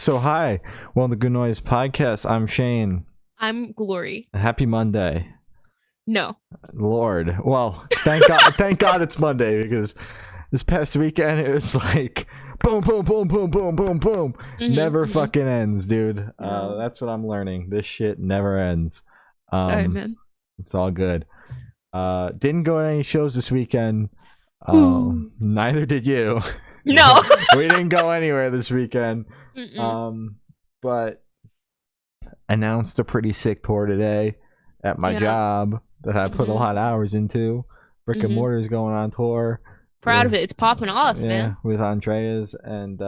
So hi, welcome to Good Noise Podcast. I'm Shane. I'm Glory. Happy Monday. No. Lord. Well, thank God. Thank God it's Monday, because this past weekend it was like boom, boom, boom, boom, boom, boom, boom. Never fucking ends, dude. No. That's what I'm learning. This shit never ends. Sorry, man. It's all good. Didn't go to any shows this weekend. Neither did you. No. We didn't go anywhere this weekend. But announced a pretty sick tour today at my job that I put a lot of hours into. Brick and Mortar's going on tour. Proud of it. It's popping off, man. With Andreas and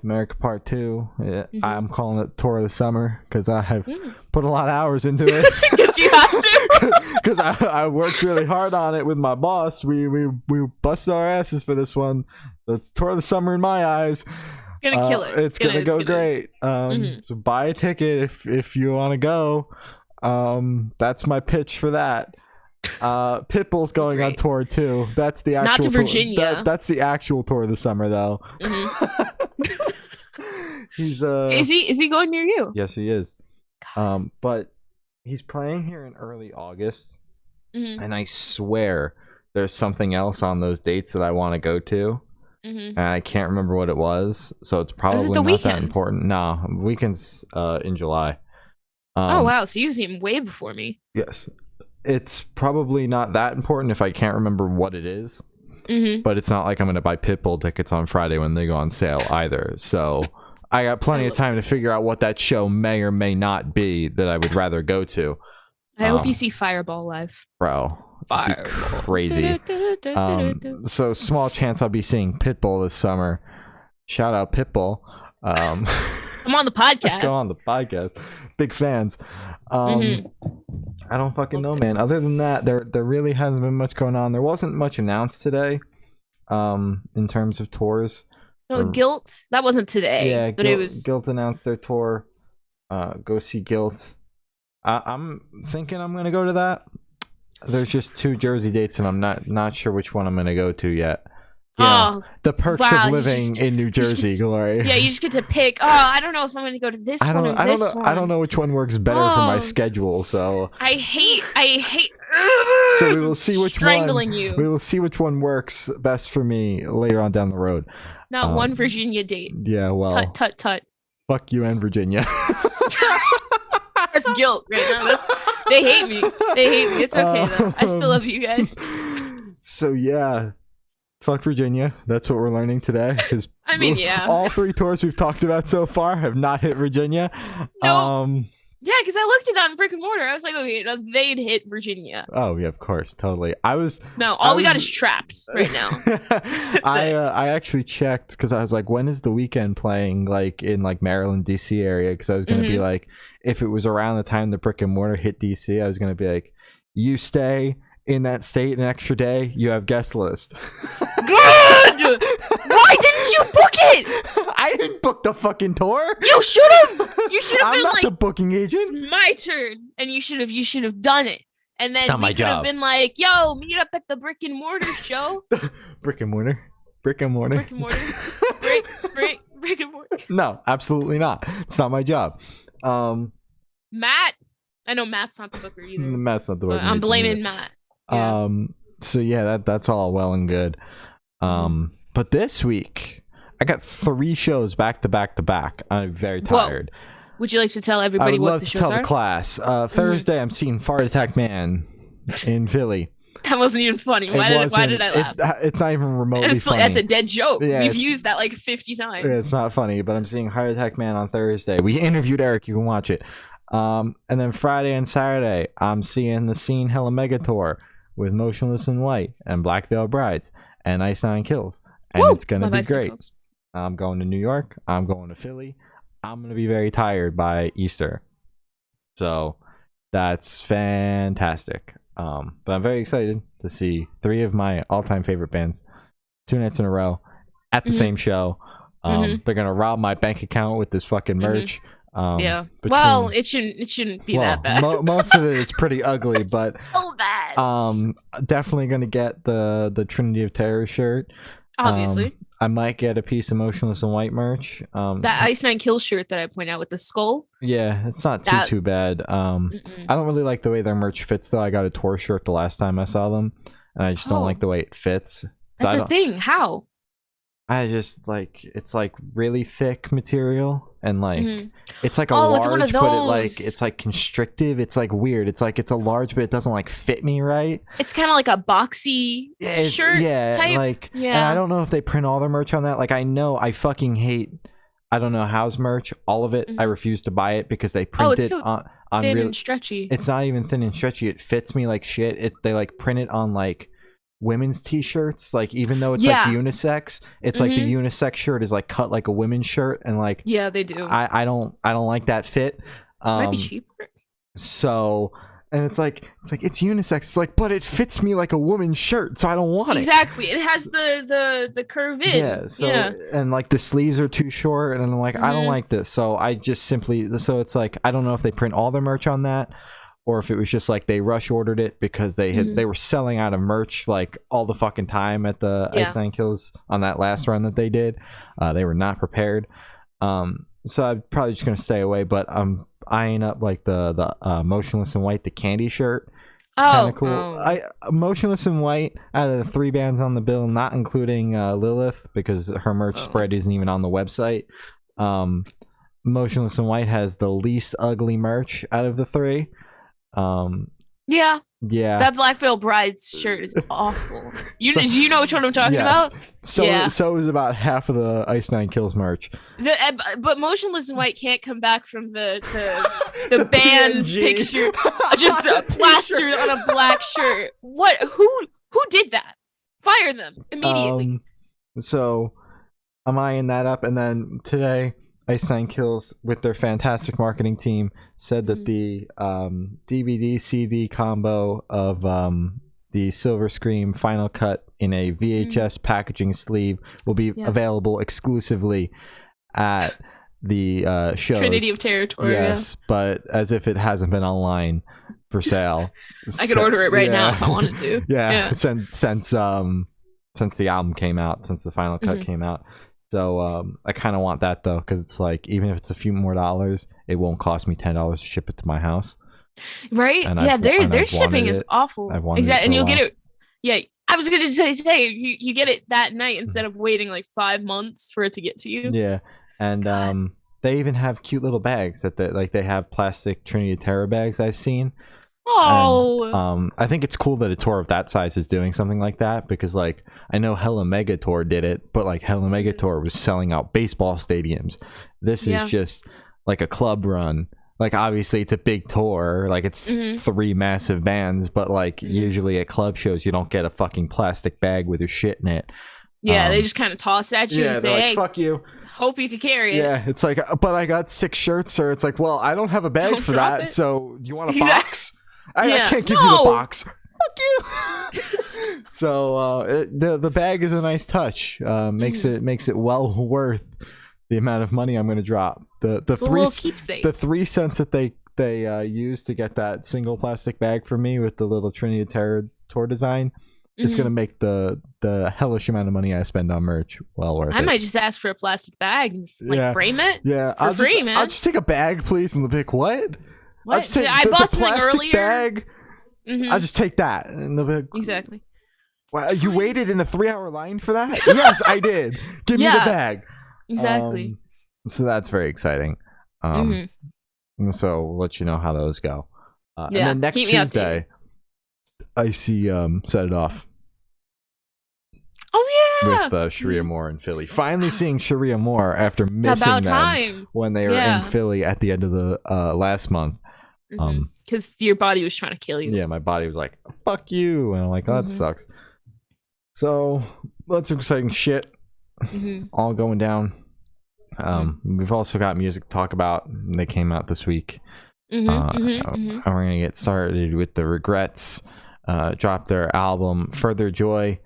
America Part 2. Yeah, I'm calling it Tour of the Summer because I have put a lot of hours into it. Because you have to. Because I worked really hard on it with my boss. We busted our asses for this one. So it's Tour of the Summer in my eyes. It's gonna kill it. It's gonna go great. So buy a ticket if you want to go. That's my pitch for that. Pitbull's going on tour too. That's the actual not to tour. Virginia. That's the actual tour of the summer, though. He's Is he going near you? Yes, he is. But he's playing here in early August, and I swear there's something else on those dates that I want to go to. And I can't remember what it was, so it's probably not that important. No, weekend's in July. Oh wow, so you see him way before me. Yes, it's probably not that important if I can't remember what it is. But it's not like I'm going to buy Pitbull tickets on Friday when they go on sale either. So I got plenty of time to figure out what that show may or may not be that I would rather go to. I hope you see Fireball live, bro. Fireball. Crazy. So small chance I'll be seeing Pitbull this summer. Shout out Pitbull. I'm on the podcast. Go on the podcast. Big fans. I don't fucking know, man. Other than that, there really hasn't been much going on. There wasn't much announced today, in terms of tours. No, Guilt. That wasn't today. Yeah, but it was. Guilt announced their tour. Go see Guilt. I'm thinking I'm gonna go to that. There's just 2 Jersey dates, and I'm not sure which one I'm gonna go to yet. You know, the perks of living in New Jersey, Glory. Yeah, you just get to pick. Oh, I don't know if I'm going to go to this one or this one. I don't know which one works better for my schedule. So I hate. So we will see which strangling one. You. We will see which one works best for me later on down the road. Not one Virginia date. Yeah, well. Tut. Fuck you and Virginia. That's Guilt right now. They hate me. It's okay though. I still love you guys. So yeah. Fuck Virginia. That's what we're learning today. Because I mean, yeah. All 3 tours we've talked about so far have not hit Virginia. No. Yeah, because I looked at that in Brick and Mortar. I was like, okay, they'd hit Virginia. Oh yeah, of course, totally. All we got is Trapped right now. I actually checked because I was like, when is the weekend playing? Like in like Maryland, DC area? Because I was gonna be like, if it was around the time the Brick and Mortar hit DC, I was gonna be like, you stay in that state an extra day, you have guest list. Good. Why didn't you book it? I didn't book the fucking tour. You should have. You should have been not like, the booking agent. It's my turn, and you should have done it. And then we could have been like, yo, meet up at the Brick and Mortar show. Brick and Mortar. Brick and Mortar. No, absolutely not. It's not my job. Matt. I know Matt's not the booker either. Matt's not the booker. I'm blaming Matt. Yeah. So yeah, that's all well and good. But this week I got 3 shows back to back to back. I'm very tired. Whoa. Would you like to tell everybody what the shows are? I would love to tell the class. Thursday I'm seeing Fart Attack Man in Philly. That wasn't even funny. Why did I laugh? It's not even remotely funny. That's a dead joke. Yeah, we've used that like 50 times. It's not funny, but I'm seeing Heart Attack Man on Thursday. We interviewed Eric. You can watch it. And then Friday and Saturday I'm seeing the Scene Hella Mega Tour with Motionless in White and Black Veil Brides and Ice Nine Kills. And it's going to be great. I'm going to New York. I'm going to Philly. I'm going to be very tired by Easter. So that's fantastic. But I'm very excited to see 3 of my all-time favorite bands 2 nights in a row at the same show. They're going to rob my bank account with this fucking merch. Yeah. Well, it shouldn't be that bad. Most of it is pretty ugly, but so bad. Definitely gonna get the Trinity of Terror shirt. Obviously. I might get a piece of Motionless in White merch. That Ice Nine Kills shirt that I point out with the skull. Yeah, it's not too bad. I don't really like the way their merch fits though. I got a tour shirt the last time I saw them, and I just don't like the way it fits. That's a thing. How? I just like it's like really thick material, and like it's like a large, it's one of but it's like constrictive. It's like weird. It's like it's a large, but it doesn't like fit me right. It's kind of like a boxy shirt type. Like and I don't know if they print all their merch on that. Like I know I fucking hate. I don't know how's merch. All of it. I refuse to buy it because they print it on thin and stretchy. It's not even thin and stretchy. It fits me like shit. They like print it on like women's t-shirts, like even though it's like unisex, it's like the unisex shirt is like cut like a women's shirt, and like they do. I don't like that fit. Might be cheaper. So and it's unisex. It's like, but it fits me like a woman's shirt, so I don't want it. Exactly. It has the curve in. Yeah. So and like the sleeves are too short, and I'm like, I don't like this. So I just simply it's like I don't know if they print all their merch on that, or if it was just like they rush ordered it because they were selling out of merch like all the fucking time at the Ice Nine Kills on that last run that they did. They were not prepared. So I'm probably just gonna stay away. But I'm eyeing up like the Motionless in White, the candy shirt. It's kind of cool. Motionless in White, out of the 3 bands on the bill, not including Lilith because her merch spread isn't even on the website. Motionless in White has the least ugly merch out of the 3. Yeah. That Black Veil Bride's shirt is awful. Do you know which one I'm talking about? So it was about half of the Ice Nine Kills merch. But Motionless in White can't come back from the band PNG picture just plastered on a black shirt. What? Who did that? Fire them immediately. So I'm eyeing that up, and then today Ice Nine Kills, with their fantastic marketing team, said that the DVD CD combo of the Silver Scream Final Cut in a VHS packaging sleeve will be available exclusively at the shows. Trinity of Territory. Yes, but as if it hasn't been online for sale. I could order it right now if I wanted to. Since the album came out, since the Final Cut came out. So I kind of want that though, because it's like even if it's a few more dollars, it won't cost me $10 to ship it to my house. Right? And their shipping is awful. Exactly, and you'll get it. Yeah, I was gonna say you get it that night instead of waiting like 5 months for it to get to you. Yeah, and they even have cute little bags that they have plastic Trinity of Terror bags I've seen. Oh, I think it's cool that a tour of that size is doing something like that, because like I know Hella Mega Tour did it, but like Hella Mega Tour was selling out baseball stadiums. This is just like a club run. Like obviously it's a big tour, like it's 3 massive bands, but like usually at club shows you don't get a fucking plastic bag with your shit in it. Yeah, they just kind of toss it at you and say, like, "Hey, fuck you." Hope you could carry it. Yeah, it's like, but I got 6 shirts, or it's like, well, I don't have a bag for that, so do you want a box? I can't give you the box. Fuck you. So the bag is a nice touch. Makes it well worth the amount of money I'm going to drop. The 3 cents that they used to get that single plastic bag for me with the little Trinity of Terror tour design is going to make the hellish amount of money I spend on merch well worth it. I might just ask for a plastic bag and frame it. Yeah, for free, man. I'll just take a bag, please, and they'll be like, what? What? I bought something earlier. Bag. I'll just take that. And they'll be like, exactly. Wow, you waited in a 3-hour line for that? Yes, I did. Give me the bag. Exactly. So that's very exciting. So we'll let you know how those go. And then next Tuesday, I see Set It Off. Oh yeah, with Sharia Moore in Philly. Finally seeing Sharia Moore after missing them when they were in Philly at the end of the last month. Because your body was trying to kill you. Yeah, my body was like, "Fuck you," and I'm like, "Oh, that sucks." So lots of exciting shit, all going down. We've also got music to talk about. They came out this week. We're gonna get started with the Regrets. Dropped their album Further Joy.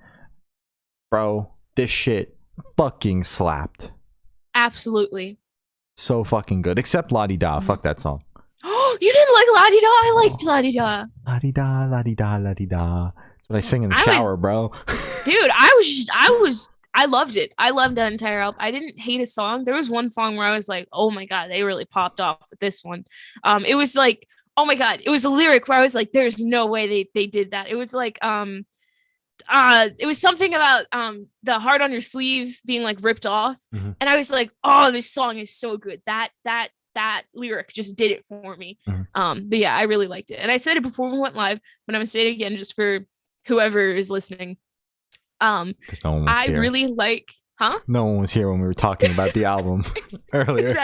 Bro, this shit fucking slapped. Absolutely. So fucking good. Except La Di Da. Fuck that song. Oh, you didn't like La Di Da? I liked La Di Da. La Di Da, La Di Da, La Di Da. That's what I sing in the shower, bro. Dude, I was I loved it. I loved that entire album. I didn't hate a song. There was one song where I was like, oh my God, they really popped off with this one. It was like, oh my God, it was a lyric where I was like, there's no way they did that. It was like, it was something about the heart on your sleeve being like ripped off. Mhm. And I was like, oh, this song is so good. That lyric just did it for me. Mhm. But yeah, I really liked it. And I said it before we went live, but I'm gonna say it again just for whoever is listening. 'Cause no one was I here. really like, huh? No one was here when we were talking about the album earlier.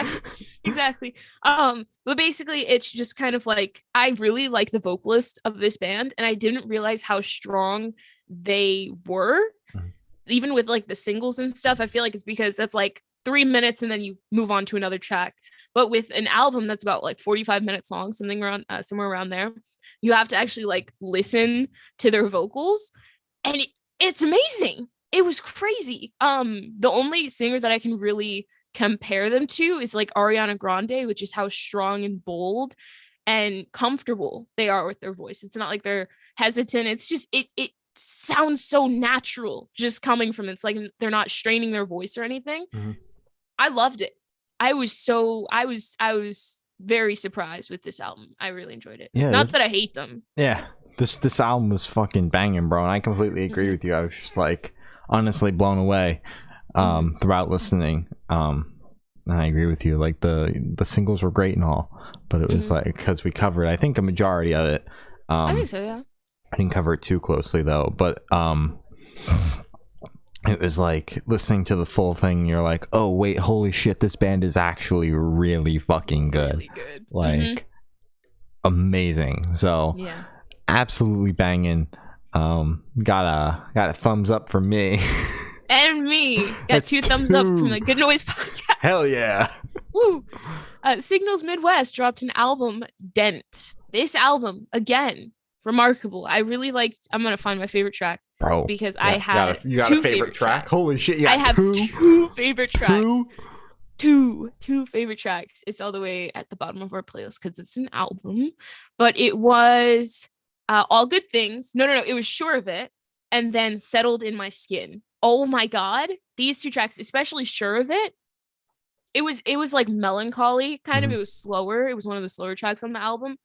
Exactly. But basically it's just kind of like, I really like the vocalist of this band, and I didn't realize how strong they were. Mhm. Even with like the singles and stuff. I feel like it's because that's like 3 minutes and then you move on to another track. But with an album that's about like 45 minutes long, something around somewhere around there, you have to actually like listen to their vocals, and it's amazing. It was crazy. The only singer that I can really compare them to is like Ariana Grande, which is how strong and bold and comfortable they are with their voice. It's not like they're hesitant. It's just it sounds so natural just coming from it. It's like they're not straining their voice or anything. Mhm. I loved it. I was very surprised with this album. I really enjoyed it. Yeah, Not that I hate them. Yeah, this album was fucking banging, bro, and I completely agree with you. I was just like honestly blown away throughout listening. And I agree with you. Like the singles were great and all, but it was like, because we covered, I think, a majority of it. I think so, yeah. I didn't cover it too closely though, but it was like listening to the full thing, you're like, oh wait, holy shit, this band is actually really fucking good. Really good. Like amazing. So Yeah. absolutely banging. Got a thumbs up from me. And me. Got That's 2 thumbs up two. from the Good Noise podcast. Hell yeah. Woo. Signals Midwest dropped an album, Dent. This album, again, remarkable. I really liked. I'm gonna find my favorite track, Bro, because I had you got two a favorite track? tracks. Holy shit, you got I have two? two favorite tracks. Two? Two favorite tracks. It's all the way at the bottom of our playlist because it's an album. But it was All Good Things. No. It was Sure of It, and then Settled in My Skin. Oh my God, these 2 tracks, especially Sure of It. It was like melancholy kind of. It was slower. It was one of the slower tracks on the album.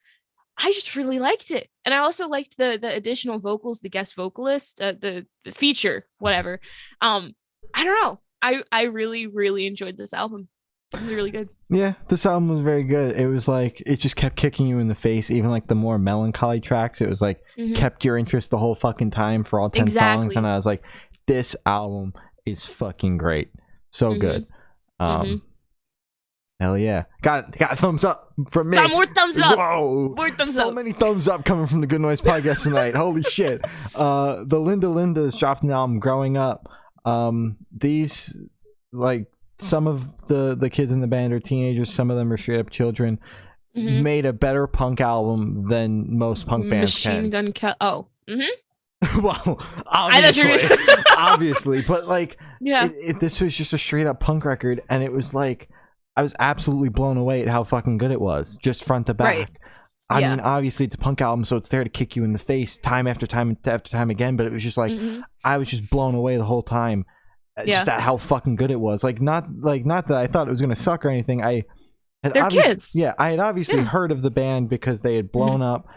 I just really liked it. And I also liked the additional vocals, the guest vocalist, the feature, whatever. I don't know. I really, really enjoyed this album. It was really good. Yeah, this album was very good. It was like, it just kept kicking you in the face. Even like the more melancholy tracks, it was like kept your interest the whole fucking time for all 10 songs. And I was like, this album is fucking great. So good. Hell yeah. Got a thumbs up from me. Got more thumbs up. Whoa. More thumbs so up. many thumbs up coming from the Good Noise podcast tonight. Holy shit. The Lindas dropped an album, Growing Up. These, like, some of the kids in the band are teenagers. Some of them are straight up children. Made a better punk album than most punk bands Machine can. Gun Kelly. Well, obviously, but like, yeah, this was just a straight up punk record, and it was like, I was absolutely blown away at how fucking good it was, just front to back. Right. I mean, obviously it's a punk album, so it's there to kick you in the face time after time after time again, but it was just like, I was just blown away the whole time, just at how fucking good it was. Not that I thought it was gonna suck or anything. I had kids. Yeah, I had obviously heard of the band because they had blown up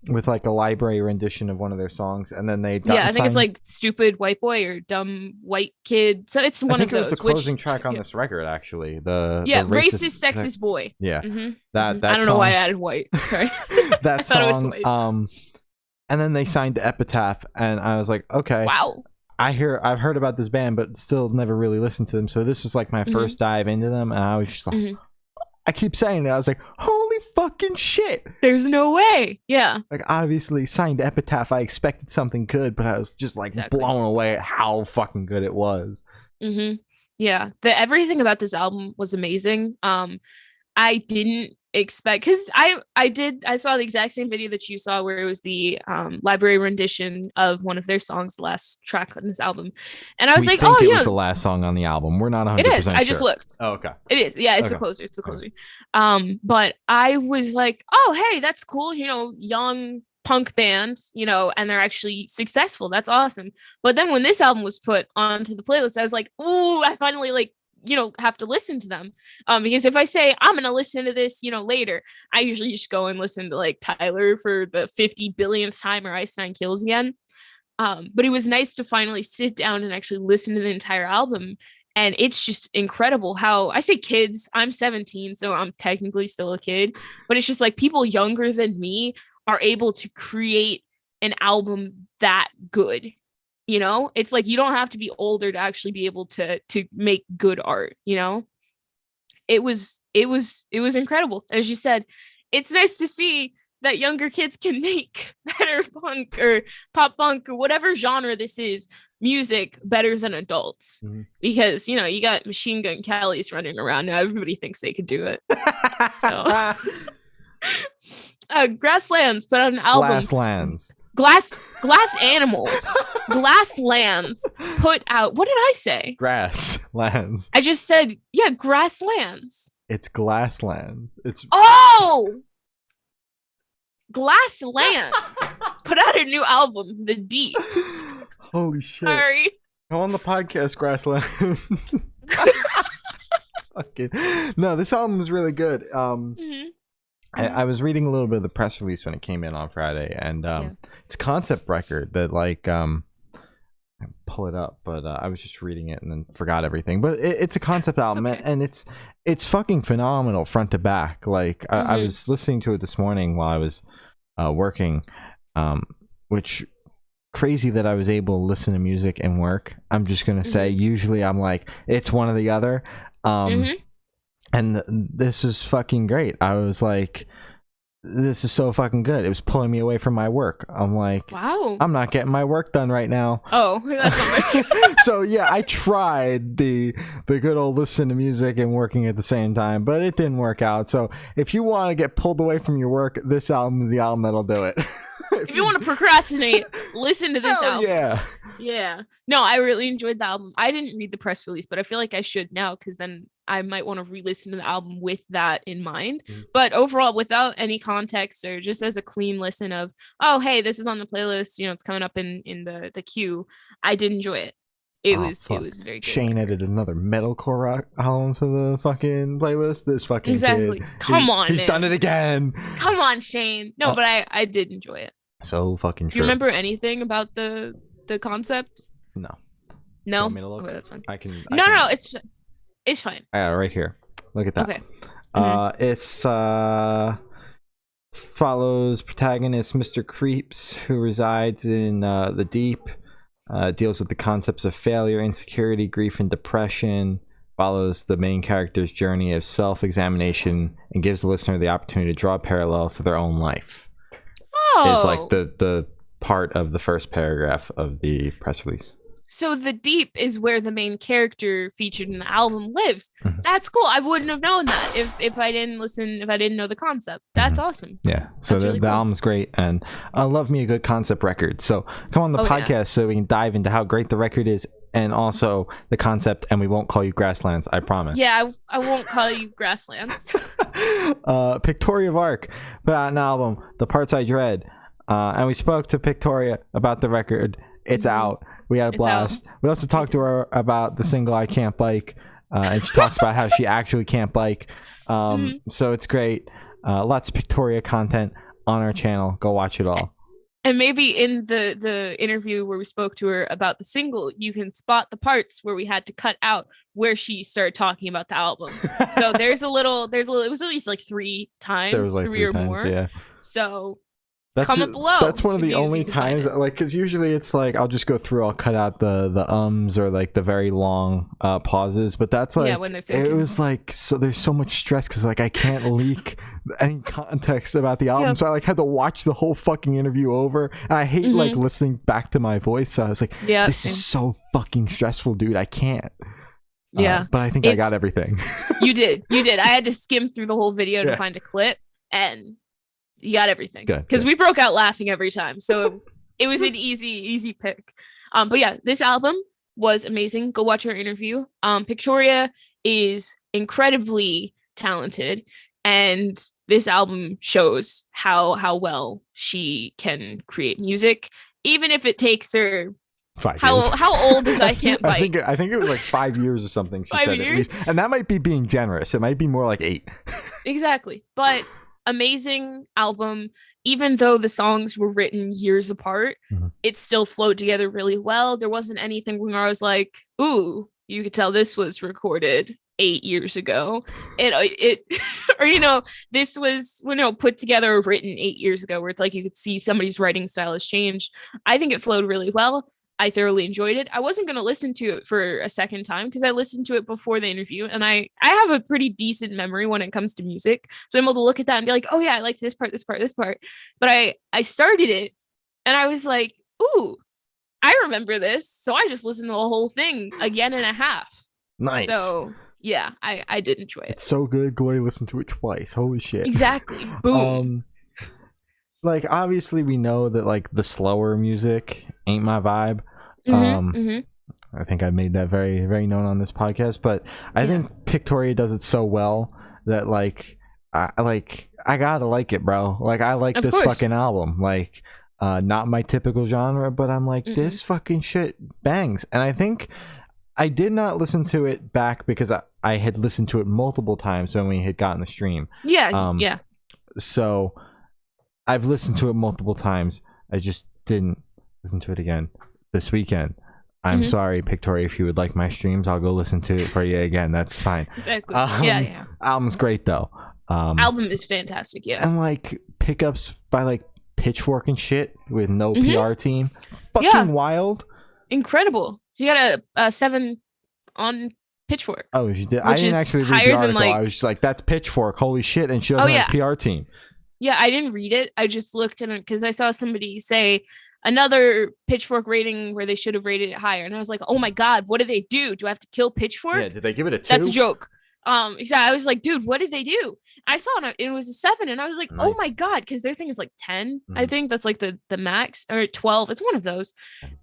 with like a library rendition of one of their songs, and then they I think it's like Stupid White Boy or Dumb White Kid. So it's one of those. I think it was the closing track on this record, actually. The Racist Sexist Boy. Yeah. That I don't know why I added white. Sorry. That song. And then they signed to Epitaph, and I was like, okay. Wow. I've heard about this band, but still never really listened to them. So this was like my first dive into them, and I was just like, I keep saying it. I was like, holy fucking shit. There's no way. Yeah. Like, obviously, signed to Epitaph, I expected something good, but I was just like blown away at how fucking good it was. Yeah. Everything about this album was amazing. I didn't expect, because I saw the exact same video that you saw, where it was the library rendition of one of their songs, the last track on this album, and I was like, oh, it was the last song on the album. We're not 100% it is. sure. I just looked. Oh, okay. It is. Yeah, it's the closer. It's the closer. But I was like, oh, hey, that's cool. You know, young punk band, and they're actually successful. That's awesome. But then when this album was put onto the playlist, I was like, ooh, I finally have to listen to them. Because if I say I'm gonna listen to this, later, I usually just go and listen to like Tyler for the 50 billionth time or Ice Nine Kills again. But it was nice to finally sit down and actually listen to the entire album. And it's just incredible how I say kids, I'm 17, so I'm technically still a kid, but it's just like people younger than me are able to create an album that good. It's like you don't have to be older to actually be able to make good art. It was incredible. As you said, it's nice to see that younger kids can make better punk or pop punk or whatever genre this is music better than adults. Because you got Machine Gun Kelly's running around now. Everybody thinks they could do it. So Grasslands put out an album. Glass Animals. Glasslands put out, what did I say? Grasslands. I just said, yeah, Grasslands. It's Glasslands. Glasslands put out a new album, The Deep. Holy shit. Sorry. Come on the podcast, Grasslands. No, this album was really good. I was reading a little bit of the press release when it came in on Friday, and it's a concept record that I pull it up, but I was just reading it and then forgot everything. But it's a concept album, okay. And it's fucking phenomenal front to back. Like I was listening to it this morning while I was working, which crazy that I was able to listen to music and work. I'm just gonna say usually I'm like it's one or the other. And this is fucking great. I was like, this is so fucking good. It was pulling me away from my work. I'm like, wow, I'm not getting my work done right now. Oh, that's not So yeah, I tried the good old listen to music and working at the same time, but it didn't work out. So if you want to get pulled away from your work, this album is the album that'll do it. If you want to procrastinate, listen to this album. Yeah. No, I really enjoyed the album. I didn't read the press release, but I feel like I should now, because then I might want to re-listen to the album with that in mind. But overall, without any context or just as a clean listen of, oh, hey, this is on the playlist, it's coming up in the queue, I did enjoy it. It was very good. Shane added another metalcore rock album to the fucking playlist. This fucking exactly. Kid. Come on, he's done it again. Come on, Shane. No, but I did enjoy it. So fucking true. Do you remember anything about the concept? No. No. Want me to look? Okay, that's fine. No, it's fine. I got it right here. Look at that. Okay. It's follows protagonist Mr. Creeps, who resides in the deep. Deals with the concepts of failure, insecurity, grief, and depression. Follows the main character's journey of self-examination and gives the listener the opportunity to draw parallels to their own life. Oh. It's like the part of the first paragraph of the press release. So the deep is where the main character featured in the album lives. That's cool. I wouldn't have known that if I didn't listen, if I didn't know the concept. That's awesome. Yeah. So the cool. album's great, and I love me a good concept record. So come on the podcast so we can dive into how great the record is and also the concept, and we won't call you Grasslands, I promise. Yeah, I won't call you Grasslands. Pictoria Vark put out an album, The Parts I Dread, and we spoke to Pictoria about the record. It's out. We had a blast. We also talked to her about the single I Can't Bike, and she talks about how she actually can't bike. So it's great. Lots of Pictoria content on our channel. Go watch it all. And maybe in the interview where we spoke to her about the single, you can spot the parts where we had to cut out where she started talking about the album. So there's a little, it was at least like three times, like three or times, more. Yeah. So comment below. That's one of the only times, like, because usually it's like I'll just go through, I'll cut out the ums or like the very long pauses, but that's like when it was like, so there's so much stress because like I can't leak any context about the album, so I like had to watch the whole fucking interview over, and I hate like listening back to my voice, so I was like, this is so fucking stressful, dude. I can't. But I think I got everything. you did I had to skim through the whole video to find a clip, and you got everything, because we broke out laughing every time, so it was an easy pick. But yeah, this album was amazing. Go watch her interview. Pictoria is incredibly talented, And this album shows how well she can create music, even if it takes her 5 years. How old is I Can't Bite? I think it was like 5 years or something. She 5 said years? at least, and that might be being generous. It might be more like 8. Exactly, but amazing album. Even though the songs were written years apart, it still flowed together really well. There wasn't anything where I was like, "Ooh, you could tell this was recorded 8 years ago." It or this was put together or written 8 years ago, where it's like you could see somebody's writing style has changed. I think it flowed really well. I thoroughly enjoyed it. I wasn't going to listen to it for a second time because I listened to it before the interview, and I have a pretty decent memory when it comes to music. So I'm able to look at that and be like, oh yeah, I like this part, this part, this part. But I started it and I was like, ooh, I remember this. So I just listened to the whole thing again and a half. Nice. So yeah, I did enjoy it. It's so good. Glory listened to it twice. Holy shit. Exactly. Boom. Like, obviously we know that like the slower music ain't my vibe. I think I made that very, very known on this podcast, but I think Pictoria does it so well that like I gotta like it, bro. Like, I like this fucking album. Like, not my typical genre, but I'm like, this fucking shit bangs. And I think I did not listen to it back because I had listened to it multiple times when we had gotten the stream. Yeah. So I've listened to it multiple times. I just didn't listen to it again this weekend. I'm sorry, Pictoria, if you would like my streams, I'll go listen to it for you again. That's fine. Exactly. Yeah. Album's great though. Album is fantastic. Yeah. And like pickups by like Pitchfork and shit with no PR team. Fucking wild. Incredible. She got a 7 on Pitchfork. Oh, she did. I didn't actually read the article. I was just like, that's Pitchfork. Holy shit. And she doesn't have a PR team. Yeah, I didn't read it. I just looked at it because I saw somebody say another Pitchfork rating where they should have rated it higher. And I was like, oh my God, what did they do? Do I have to kill Pitchfork? Yeah, did they give it a 2? That's a joke. Exactly. I was like, dude, what did they do? I saw it was a 7, and I was like, oh my God, because their thing is like 10. I think that's like the max, or 12. It's one of those.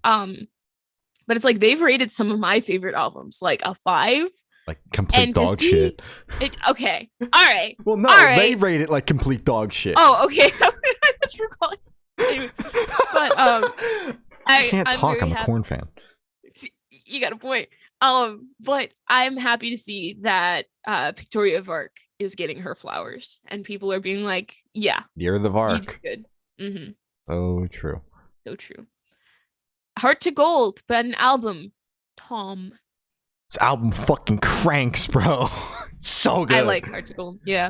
But it's like they've rated some of my favorite albums like a 5. Like complete dog shit. It okay. All right. Well, no, they rate it like complete dog shit. Oh, okay. Anyways, but I can't talk. I'm a Korn fan. You got a point. But I'm happy to see that Pictoria Vark is getting her flowers, and people are being like, "Yeah, you're the Vark." Good. So true. So true. Heart to Gold, but an album. Tom. This album fucking cranks, bro. So good. I like Heart to Gold. Yeah.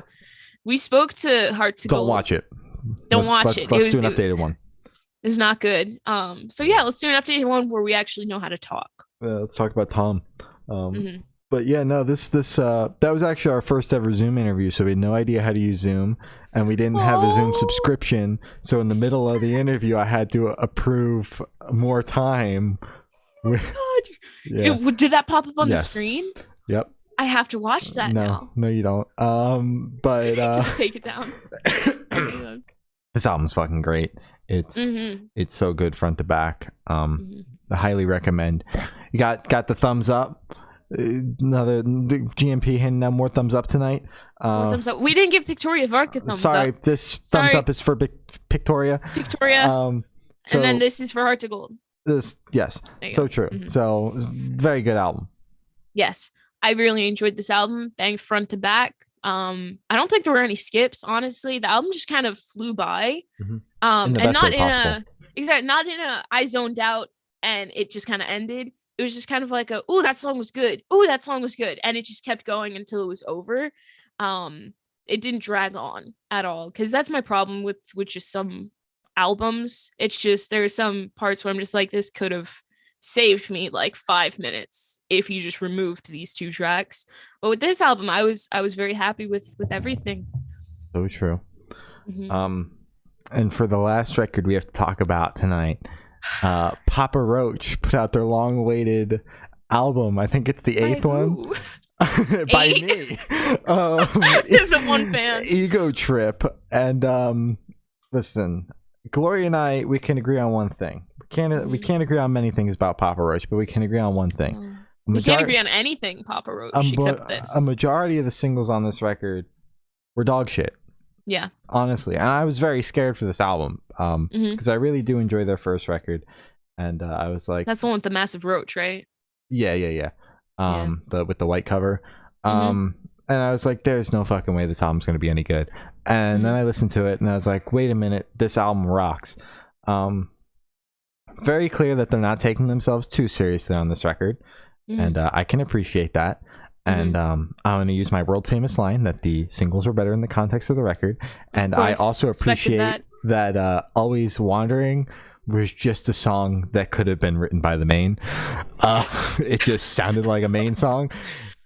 We spoke to Heart to Gold. Don't watch it. Don't watch it. Let's do an updated one. It's not good. So yeah, let's do an updated one where we actually know how to talk. Let's talk about Tom. But yeah, no, this that was actually our first ever Zoom interview, so we had no idea how to use Zoom, and we didn't have a Zoom subscription. So in the middle of the interview, I had to approve more time. Yeah. Did that pop up on the screen? Yep. I have to watch that now. No, you don't. But take it down. This album's fucking great. It's so good front to back. I highly recommend. You got the thumbs up. The GMP hitting out more thumbs up tonight. Thumbs up. We didn't give Pictoria Vark a thumbs up. Sorry, this thumbs up is for Pictoria. And then this is for Heart to Gold. Yes, so true. So very good album. Yes, I really enjoyed this album, banged front to back. I don't think there were any skips, honestly. The album just kind of flew by. And not in a I zoned out and it just kind of ended. It was just kind of like oh, that song was good. Oh, that song was good. And it just kept going until it was over. It didn't drag on at all, because that's my problem with just some albums. It's just there's some parts where I'm just like, this could have saved me like 5 minutes if you just removed these 2 tracks. But with this album, I was very happy with everything. So true. And for the last record we have to talk about tonight, Papa Roach put out their long-awaited album. I think it's the 8th one. By me. The one fan. Ego Trip. And listen, Gloria and I, we can agree on one thing. We can't agree on many things about Papa Roach, but we can agree on one thing. We can't agree on anything Papa Roach except this. A majority of the singles on this record were dog shit. Yeah. Honestly, and I was very scared for this album because I really do enjoy their first record, and I was like, that's the one with the massive roach, right? Yeah. With the white cover. Mhm. And I was like, there's no fucking way this album's going to be any good. And then I listened to it and I was like, wait a minute, this album rocks. Very clear that they're not taking themselves too seriously on this record. And I can appreciate that. And I'm going to use my world famous line that the singles were better in the context of the record. And I also appreciate that Always Wandering was just a song that could have been written by the Maine. It just sounded like a Maine song.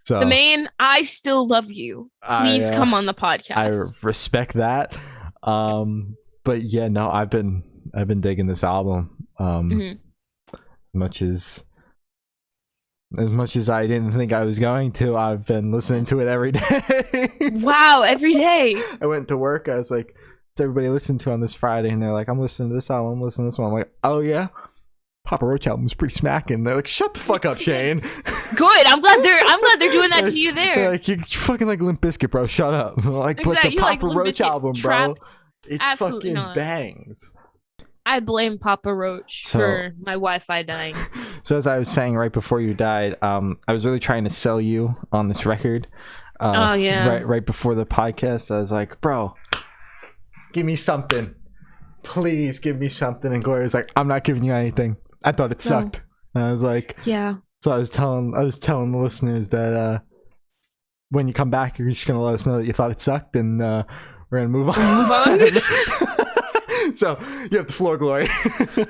So the Maine, I Still Love You. Please come on the podcast. I respect that. But yeah, no, I've been digging this album. As much as I didn't think I was going to, I've been listening to it every day. Wow, every day. I went to work. I was like, "What's everybody listening to on this Friday?" And they're like, "I'm listening to this album. I'm listening to this one." I'm like, "Oh yeah, Papa Roach album's pretty smacking." They're like, "Shut the fuck up, Shane." Good. I'm glad they're doing that to you there. They're like, "You fucking like Limp Bizkit, bro. Shut up." I'm like, exactly. But the Papa Roach album, bro, it fucking bangs. I blame Papa Roach for my Wi-Fi dying. So as I was saying right before you died, I was really trying to sell you on this record. Right before the podcast, I was like, "Bro, give me something. Please give me something." And Gloria's like, "I'm not giving you anything. I thought it sucked." And I was like, "Yeah." So I was telling the listeners that when you come back, you're just gonna let us know that you thought it sucked, and we're gonna move on. So you have the floor, Gloria.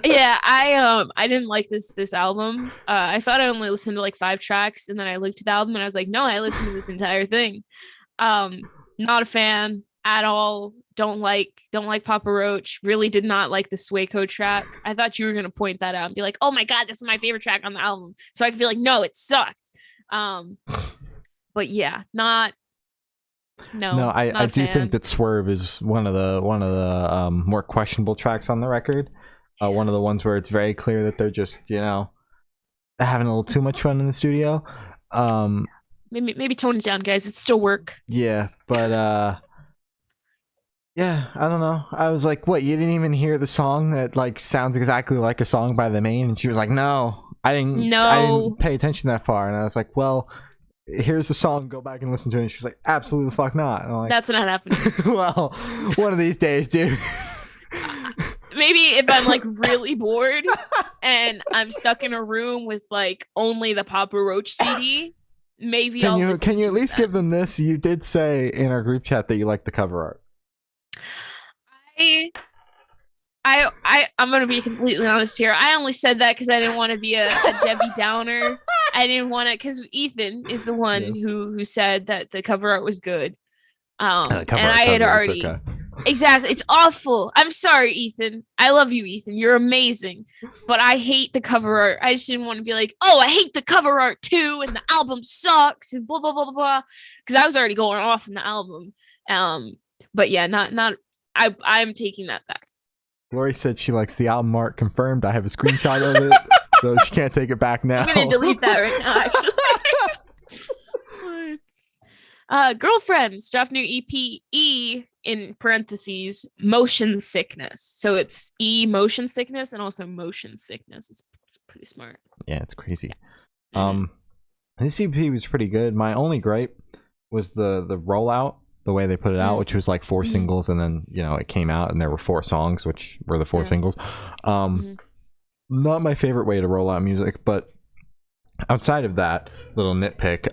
Yeah, I didn't like this album. I thought I only listened to like 5 tracks, and then I looked at the album and I was like, no, I listened to this entire thing. Not a fan at all. Don't like Papa Roach. Really did not like the Swayco track. I thought you were gonna point that out and be like, oh my god, this is my favorite track on the album. So I could be like, no, it sucked. But yeah, No, I do think that Swerve is one of the more questionable tracks on the record. One of the ones where it's very clear that they're just, having a little too much fun in the studio. Maybe tone it down, guys. It's still work. Yeah, but yeah, I don't know. I was like, what, you didn't even hear the song that like sounds exactly like a song by the Maine? And she was like, no, I didn't pay attention that far. And I was like, well, here's the song, go back and listen to it. And she was like, absolutely the fuck not. And I'm like, that's not happening. Well, one of these days, dude. Maybe if I'm like really bored and I'm stuck in a room with like only the Papa Roach CD, maybe can you at least give them this? You did say in our group chat that you like the cover art. I'm gonna be completely honest here. I only said that because I didn't want to be a Debbie Downer. I didn't want to, because Ethan is the one who said that the cover art was good. And I had already exactly. It's awful. I'm sorry, Ethan. I love you, Ethan. You're amazing, but I hate the cover art. I just didn't want to be like, oh, I hate the cover art too, and the album sucks, and blah blah blah blah. Because I was already going off in the album. But yeah, not. I'm taking that back. Lori said she likes the album art. Confirmed. I have a screenshot of it, so she can't take it back now. I'm gonna delete that right now, actually. Girlfriends dropped new EP, E in parentheses Motion Sickness. So it's E Motion Sickness and also Motion Sickness. It's pretty smart. Yeah, it's crazy. This EP was pretty good. My only gripe was the rollout. The way they put it out, which was like 4 singles, and then it came out and there were 4 songs, which were the 4 singles. Not my favorite way to roll out music, but outside of that little nitpick,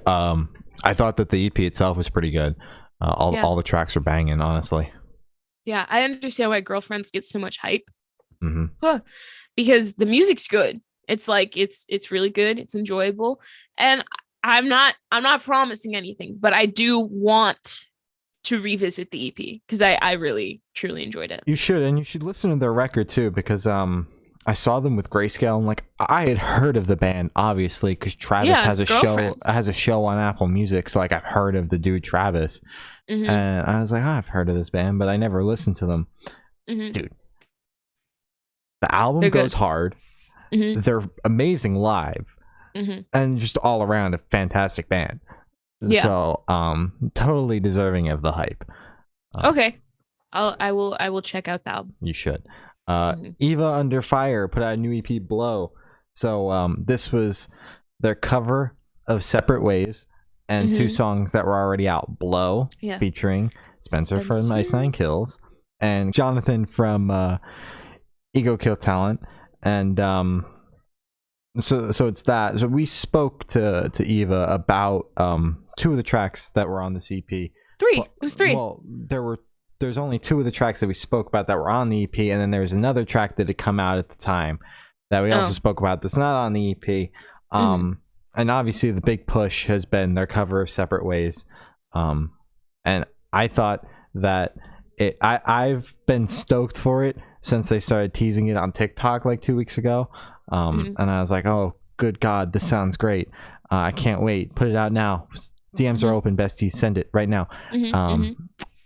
I thought that the EP itself was pretty good. All the tracks were banging, honestly. Yeah, I understand why Girlfriends get so much hype. Because the music's good. It's like it's really good. It's enjoyable, and I'm not promising anything, but I do want to revisit the EP because I really truly enjoyed it. You should, and you should listen to their record too, because I saw them with Grayscale, and like I had heard of the band obviously because Travis has a show on Apple Music, so like I've heard of the dude Travis, and I was like, I've heard of this band, but I never listened to them. Dude, the album goes hard. They're amazing live, and just all around a fantastic band. Yeah. So, totally deserving of the hype. Okay. I will check out the album. You should. Eva Under Fire put out a new EP, Blow. So this was their cover of Separate Ways and two songs that were already out. Blow, featuring Spencer from Ice Nine Kills and Jonathan from Ego Kill Talent. And so it's that. So we spoke to Eva about two of the tracks that were on this EP. Three. It was three. Well, there's only two of the tracks that we spoke about that were on the EP, and then there was another track that had come out at the time that we also spoke about that's not on the EP. And obviously the big push has been their cover of Separate Ways. And I thought that I've been stoked for it since they started teasing it on TikTok like 2 weeks ago. And I was like, oh, good God, this sounds great. I can't wait. Put it out now. DMs are open, besties. Send it right now.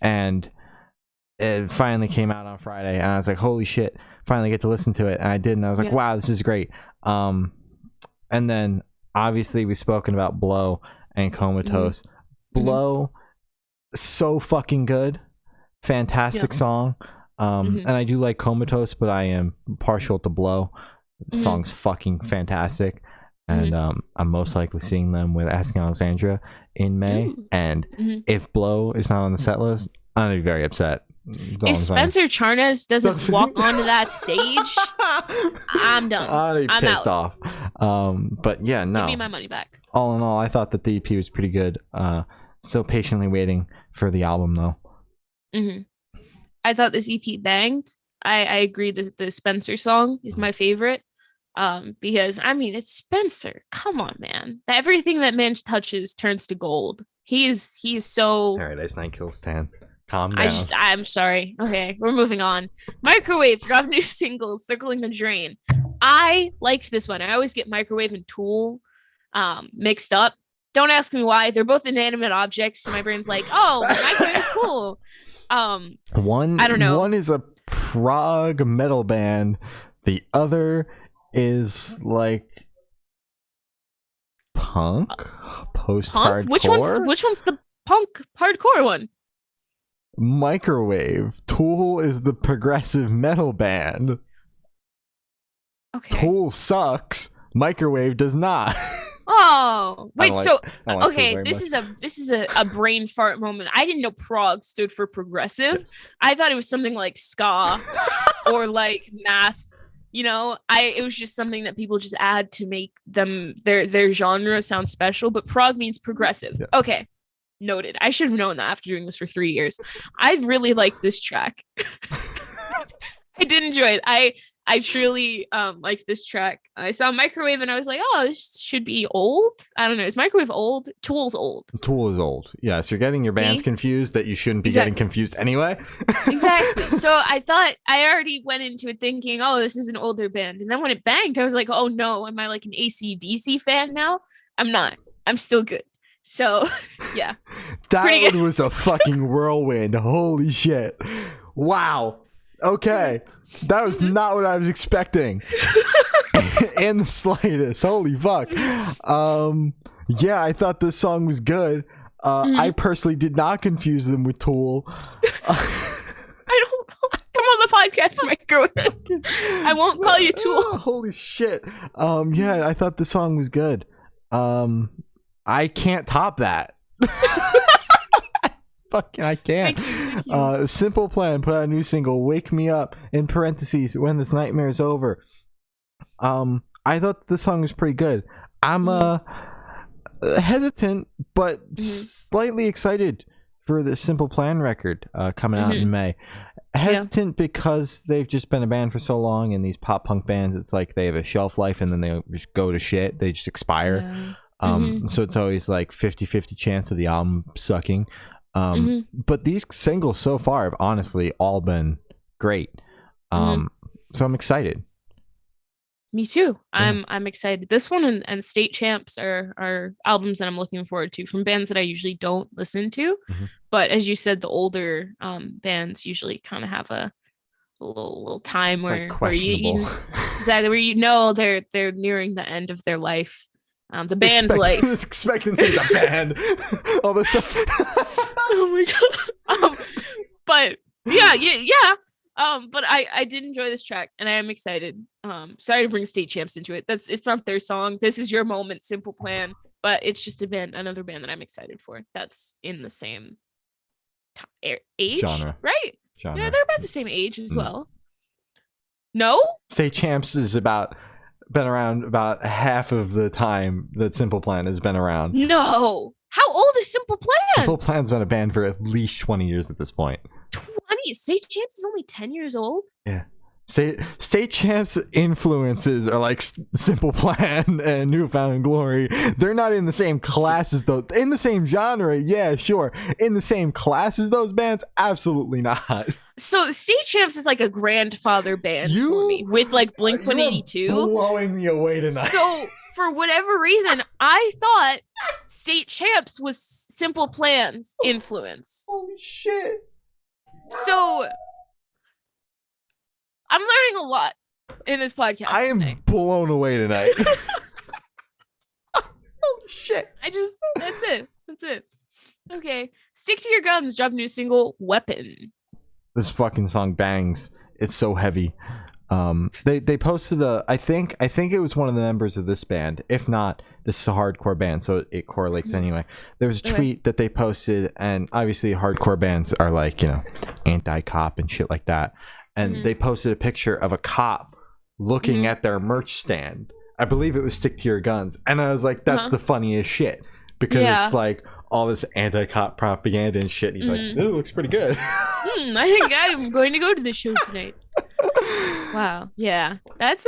And it finally came out on Friday, and I was like, holy shit, finally get to listen to it. And I did, and I was like, wow, this is great. And then obviously we've spoken about Blow and Comatose. Blow, so fucking good. Fantastic song. And I do like Comatose, but I am partial to Blow. The song's fucking fantastic. And I'm most likely seeing them with Asking Alexandria in May. And if Blow is not on the set list, I'm going to be very upset. If Spencer Charnas doesn't walk onto that stage, I'm done. I'm pissed off. But yeah, no. Give me my money back. All in all, I thought that the EP was pretty good. Still patiently waiting for the album, though. I thought this EP banged. I agree that the Spencer song is my favorite. Because I mean, it's Spencer. Come on, man. Everything that man touches turns to gold. He is so. All right, Ice Nine Kills 10. Calm down. I'm sorry. Okay, we're moving on. Microwave dropped new singles, Circling the Drain. I liked this one. I always get Microwave and Tool mixed up. Don't ask me why. They're both inanimate objects, so my brain's like, oh, Microwave is Tool. I don't know. One is a prog metal band. The other is like punk, post-hardcore. Which one's the punk hardcore one? Microwave. Tool is the progressive metal band. Okay. Tool sucks. Microwave does not. Oh, wait. Okay, this is a brain fart moment. I didn't know prog stood for progressive. Yes. I thought it was something like ska or like math. You know, it was just something that people just add to make them their genre sound special. But prog means progressive. Yeah. Okay. Noted. I should have known that after doing this for 3 years. I really liked this track. I did enjoy it. I truly liked this track. I saw Microwave and I was like, oh, this should be old. I don't know. Is Microwave old? Tool's old. Tool is old. Yes, you're getting your bands confused that you shouldn't be getting confused anyway. Exactly. So I thought I already went into it thinking, oh, this is an older band. And then when it banged, I was like, oh no, am I like an AC/DC fan now? I'm not. I'm still good. So, yeah. That one was a fucking whirlwind. Holy shit. Wow. Okay. That was not what I was expecting. In the slightest. Holy fuck. Yeah, I thought this song was good. I personally did not confuse them with Tool. I don't know. Come on the podcast, Microwave. I won't call you Tool. Holy shit. Yeah, I thought the song was good. I can't top that. Fucking I can't. Thank you. Simple Plan put out a new single, Wake Me Up, in parentheses, When This Nightmare's Over. I thought the song was pretty good. I'm hesitant but slightly excited for the Simple Plan record coming out in May. Hesitant because they've just been a band for so long, and these pop punk bands, it's like they have a shelf life and then they just go to shit. They just expire. So it's always like 50-50 chance of the album sucking. But these singles so far have honestly all been great. So I'm excited. Me too. I'm excited. This one and State Champs are albums that I'm looking forward to from bands that I usually don't listen to. But as you said, the older bands usually kind of have a little time where you exactly where you know they're nearing the end of their life. The band life. Expectancy is a band. All this stuff. Oh my god. Yeah. But I did enjoy this track, and I am excited. Sorry to bring State Champs into it. It's not their song. This is your moment, Simple Plan. But it's just another band that I'm excited for. That's in the same age, Genre. right? Genre. Yeah, they're about the same age as well. No? State Champs is been around about half of the time that Simple Plan has been around. No. How old is Simple Plan? Simple Plan's been a band for at least 20 years at this point. 20? State Champs is only 10 years old? Yeah. State Champs influences are like Simple Plan and Newfound Glory. They're not in the same class as those. In the same genre, yeah, sure. In the same class as those bands, absolutely not. So State Champs is like a grandfather band for me, with like Blink-182. Blowing me away tonight. So for whatever reason, I thought State Champs was Simple Plan's influence. Holy shit. So I'm learning a lot in this podcast. I am today. blown away tonight. Holy shit. That's it. Okay. Stick to Your Guns dropped a new single, Weapon. This fucking song bangs. It's so heavy. They posted I think it was one of the members of this band. If not, this is a hardcore band, so it correlates anyway. There was a tweet that they posted, and obviously hardcore bands are like, anti-cop and shit like that. And they posted a picture of a cop looking at their merch stand. I believe it was Stick to Your Guns. And I was like, that's the funniest shit. Because it's like all this anti-cop propaganda and shit. And he's like, it looks pretty good. I think I'm going to go to this show tonight. Wow. Yeah. That's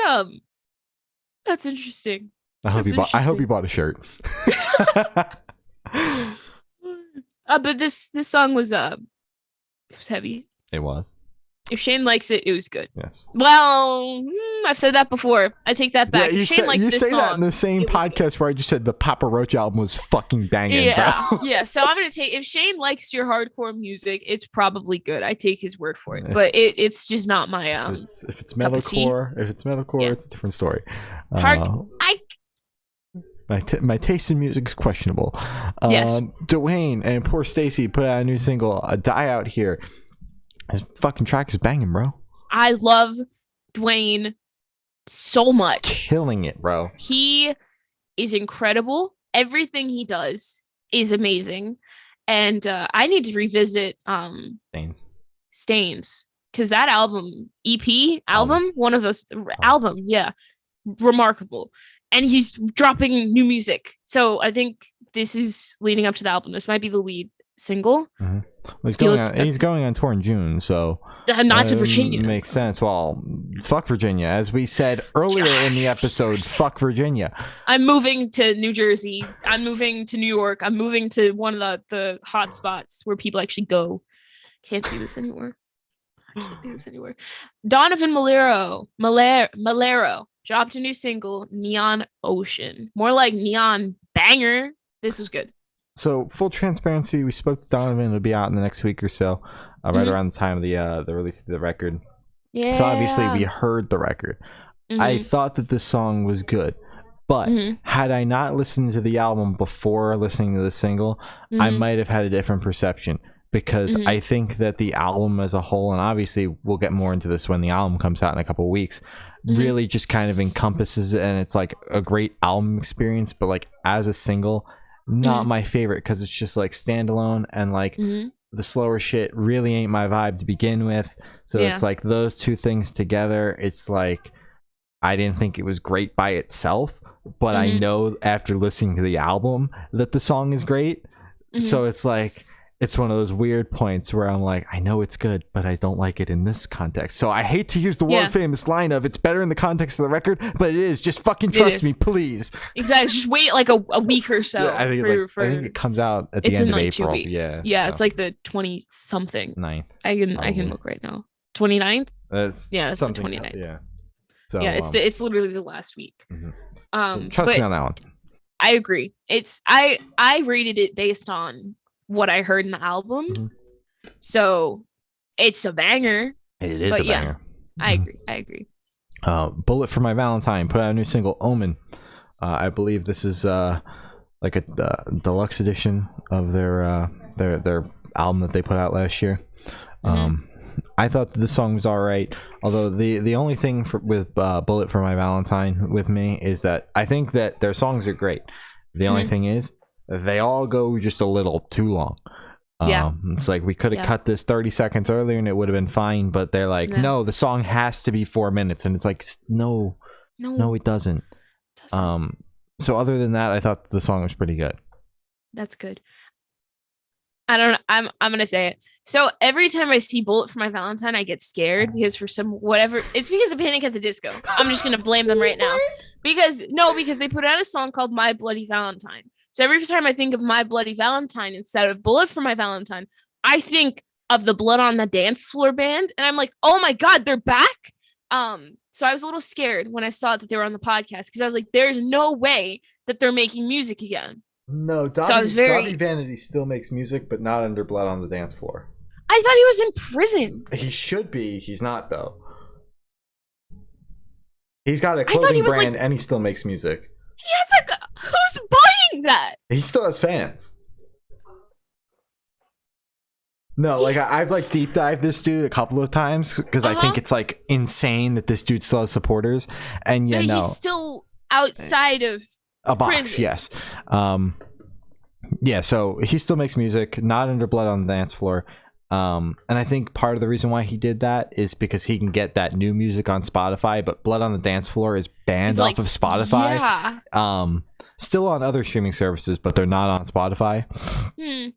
interesting. I hope you bought a shirt. But this song was it was heavy. It was. If Shane likes it, it was good. Yes. Well, I've said that before. I take that back. Yeah, you say that in the same podcast where I just said the Papa Roach album was fucking banging, bro. Yeah. So I'm gonna take, if Shane likes your hardcore music, it's probably good. I take his word for it. But it's just not my if it's metalcore, it's a different story. My taste in music is questionable. Yes. Dwayne and Poor Stacy put out a new single, "A Die Out Here." His fucking track is banging, bro. I love Dwayne so much. Killing it, bro. He is incredible. Everything he does is amazing. And I need to revisit Stains. Because that album, one of those remarkable. And he's dropping new music. So I think this is leading up to the album. This might be the lead single. Well, he's going on tour in June, so not to Virginia. Makes sense. Well, fuck Virginia, as we said earlier in the episode. Fuck Virginia. I'm moving to New Jersey. I'm moving to New York. I'm moving to one of the hot spots where people actually go. Can't do this anymore. Donovan Malero dropped a new single, Neon Ocean. More like Neon Banger. This was good. So, full transparency, we spoke to Donovan. It'll be out in the next week or so, right around the time of the release of the record. Yeah. So, obviously, we heard the record. I thought that this song was good. But had I not listened to the album before listening to the single, I might have had a different perception. Because I think that the album as a whole, and obviously we'll get more into this when the album comes out in a couple of weeks, really just kind of encompasses it. And it's like a great album experience. But like as a single, not my favorite, because it's just like standalone, and like the slower shit really ain't my vibe to begin with. So it's like those two things together, it's like I didn't think it was great by itself, but I know after listening to the album that the song is great. So it's like it's one of those weird points where I'm like, I know it's good, but I don't like it in this context. So I hate to use the world famous line of it's better in the context of the record, but it is. Just fucking trust me, please. Exactly. Just wait like a week or so. I think it comes out at the end of April. 2 weeks. Yeah, it's like the 20-something. 9th. I can look right now. 29th? It's the 29th. Yeah. So yeah, it's literally the last week. Trust me on that one. I agree. I rated it based on what I heard in the album. So it's a banger. It is a banger. I agree. Bullet for My Valentine put out a new single, Omen. I believe this is like a deluxe edition of their album that they put out last year. I thought that the song was all right. Although the only thing with Bullet for My Valentine with me is that I think that their songs are great. The only thing is they all go just a little too long. It's like we could have cut this 30 seconds earlier and it would have been fine, but they're like, no, the song has to be 4 minutes, and it's like, no, it doesn't. So other than that, I thought the song was pretty good. That's good. I don't know. I'm gonna say it. So every time I see Bullet for My Valentine, I get scared because it's because of Panic at the Disco. I'm just gonna blame them right now. Because they put out a song called My Bloody Valentine. So every time I think of My Bloody Valentine instead of Bullet for My Valentine, I think of the Blood on the Dance Floor band, and I'm like, oh my god, they're back. So I was a little scared when I saw that they were on the podcast because I was like, there's no way that they're making music again. No, Dobby Vanity still makes music, but not under Blood on the Dance Floor. I thought he was in prison. He should be. He's not, though. He's got a clothing brand, and he still makes music. He has who's buying that? He still has fans. No, like I've like deep dived this dude a couple of times because I think it's like insane that this dude still has supporters, and he's still outside of a box. prison. Yes, so he still makes music, not under Blood on the Dance Floor. And I think part of the reason why he did that is because he can get that new music on Spotify, but Blood on the Dance Floor is banned off of Spotify. Yeah. Still on other streaming services, but they're not on Spotify. It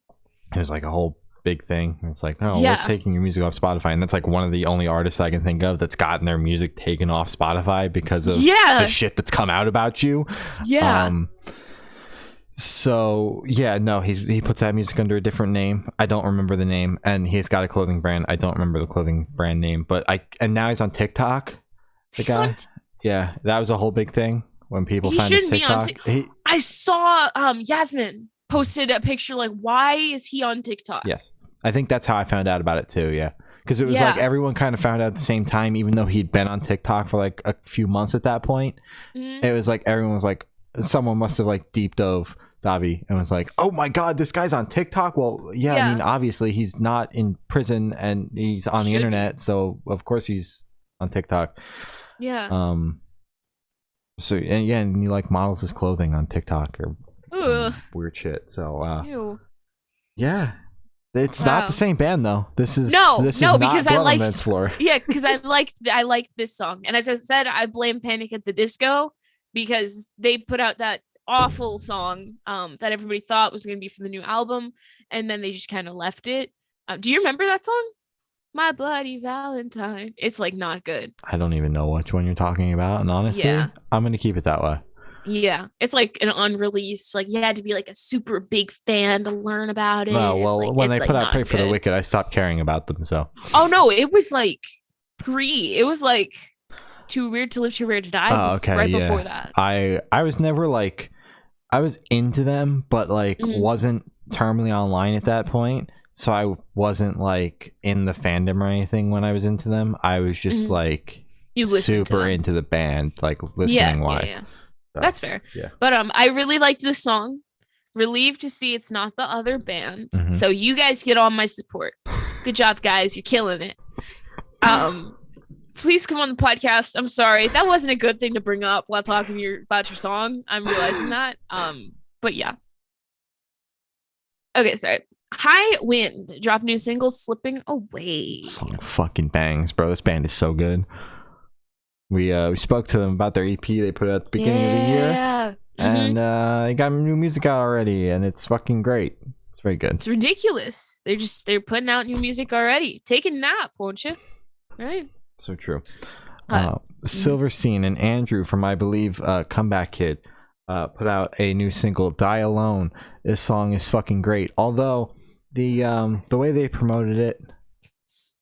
was like a whole big thing. It's like, we're taking your music off Spotify, and that's like one of the only artists I can think of that's gotten their music taken off Spotify because of the shit that's come out about you. So he puts that music under a different name. I don't remember the name, and he's got a clothing brand. I don't remember the clothing brand name, but now he's on TikTok. That was a whole big thing when people find his TikTok. I saw Yasmin posted a picture like, why is he on TikTok? Yes, I think that's how I found out about it too. Yeah, because it was like everyone kind of found out at the same time, even though he'd been on TikTok for like a few months at that point. It was like everyone was like, someone must have like deep dove Davi and was like, oh my god, this guy's on TikTok. Well, I mean, obviously he's not in prison and he's on the internet, so of course he's on TikTok. So and he like models his clothing on TikTok or weird shit. So it's not the same band though. This is not because Blood on the Dance Floor. Because I liked this song, and as I said, I blame Panic at the Disco because they put out that awful song that everybody thought was going to be for the new album, and then they just kind of left it. Do you remember that song, My Bloody Valentine? It's like not good. I don't even know which one you're talking about, and honestly I'm gonna keep it that way. It's like an unreleased, like you had to be like a super big fan to learn about it. When they put out Pray for the Wicked, I stopped caring about them. So it was like Too Weird to Live, Too Rare to Die. Before that. I was never like, I was into them, but like wasn't terminally online at that point. So I wasn't like in the fandom or anything when I was into them. I was just like super into the band, like listening wise. Yeah. So, that's fair. Yeah. But I really liked this song. Relieved to see it's not the other band. So you guys get all my support. Good job, guys. You're killing it. Please come on the podcast. I'm sorry. That wasn't a good thing to bring up while talking about your song. I'm realizing that. But yeah. Okay, sorry. High Wind drop new single Slipping Away. Song fucking bangs, bro. This band is so good. We spoke to them about their EP they put out at the beginning of the year. And they got new music out already, and it's fucking great. It's very good. It's ridiculous. They're putting out new music already. Take a nap, won't you? Right? So true. Silverstein and Andrew from, I believe, Comeback Kid put out a new single, Die Alone. This song is fucking great. Although the way they promoted it,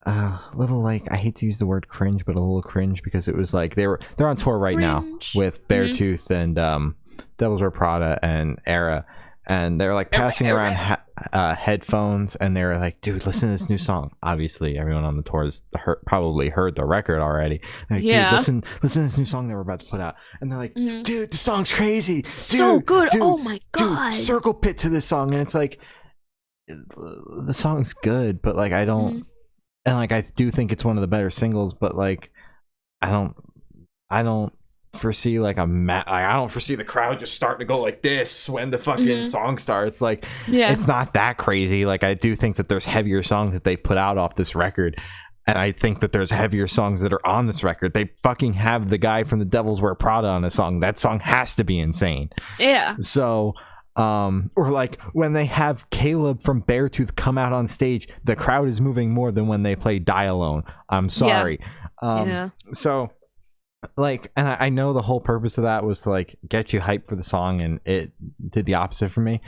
a little like, I hate to use the word cringe, but a little cringe, because it was like they're on tour right now with Beartooth and Devils Wear Prada and Era, and they're like passing around headphones, and they were like, dude, listen to this new song. Obviously everyone on the tour has probably heard the record already. They're like, dude, listen to this new song that we're about to put out. And they're like, dude, the song's crazy, so good, oh my god, dude, circle pit to this song. And it's like, the song's good, but like I don't and like I do think it's one of the better singles, but like I don't foresee like I don't foresee the crowd just starting to go like this when the fucking song starts. Like it's not that crazy. Like I do think that there's heavier songs that they've put out off this record, and I think that there's heavier songs that are on this record. They fucking have the guy from The Devils Wear Prada on a song. That song has to be insane. Yeah. So or like when they have Caleb from Beartooth come out on stage, the crowd is moving more than when they play Die Alone. I'm sorry. So like, and I know the whole purpose of that was to like get you hyped for the song, and it did the opposite for me.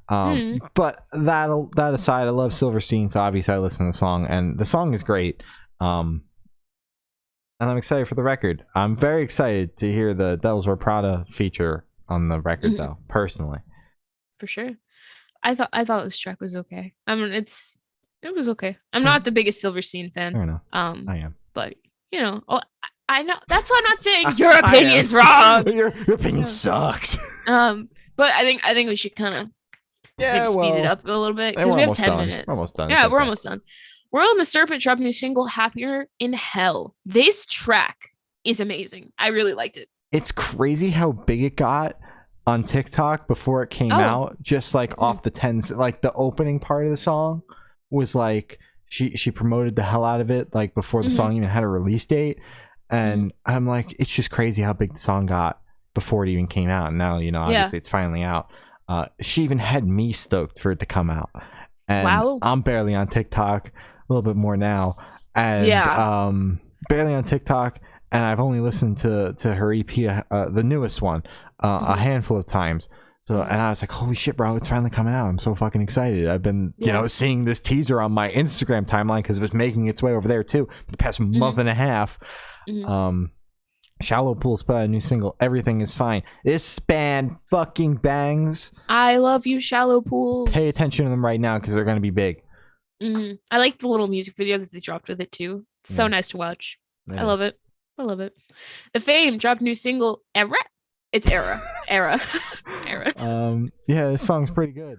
But that aside, I love Silverstein, so obviously I listen to the song, and the song is great. And I'm excited for the record. I'm very excited to hear the Devils Wear Prada feature on the record, though, personally. For sure. I thought this track was okay. I mean, it was okay. I'm not the biggest Silverstein fan. I know. I am. But you know, I know. That's why I'm not saying your opinion's wrong. Your opinion sucks. But I think we should kind of speed it up a little bit because we have 10 minutes. We're almost done. Yeah, we're almost done. Whirl and the Serpent dropped a new single, Happier in Hell. This track is amazing. I really liked it. It's crazy how big it got on TikTok before it came out. Just like off the 10s, like the opening part of the song was like she promoted the hell out of it like before the song even had a release date. And I'm like, it's just crazy how big the song got before it even came out. And now, you know, obviously it's finally out. She even had me stoked for it to come out. And I'm barely on TikTok, a little bit more now. And barely on TikTok. And I've only listened to her EP, the newest one, a handful of times. So, and I was like, holy shit, bro, it's finally coming out. I'm so fucking excited. I've been, you know, seeing this teaser on my Instagram timeline because it was making its way over there too for the past month and a half. Shallow Pools put out a new single, Everything Is Fine. This band fucking bangs. I love you, Shallow Pools. Pay attention to them right now because they're going to be big. I like the little music video that they dropped with it too. It's so nice to watch. I love it. I love it. The Fame dropped a new single, Era. It's Era. Era. Yeah, this song's pretty good.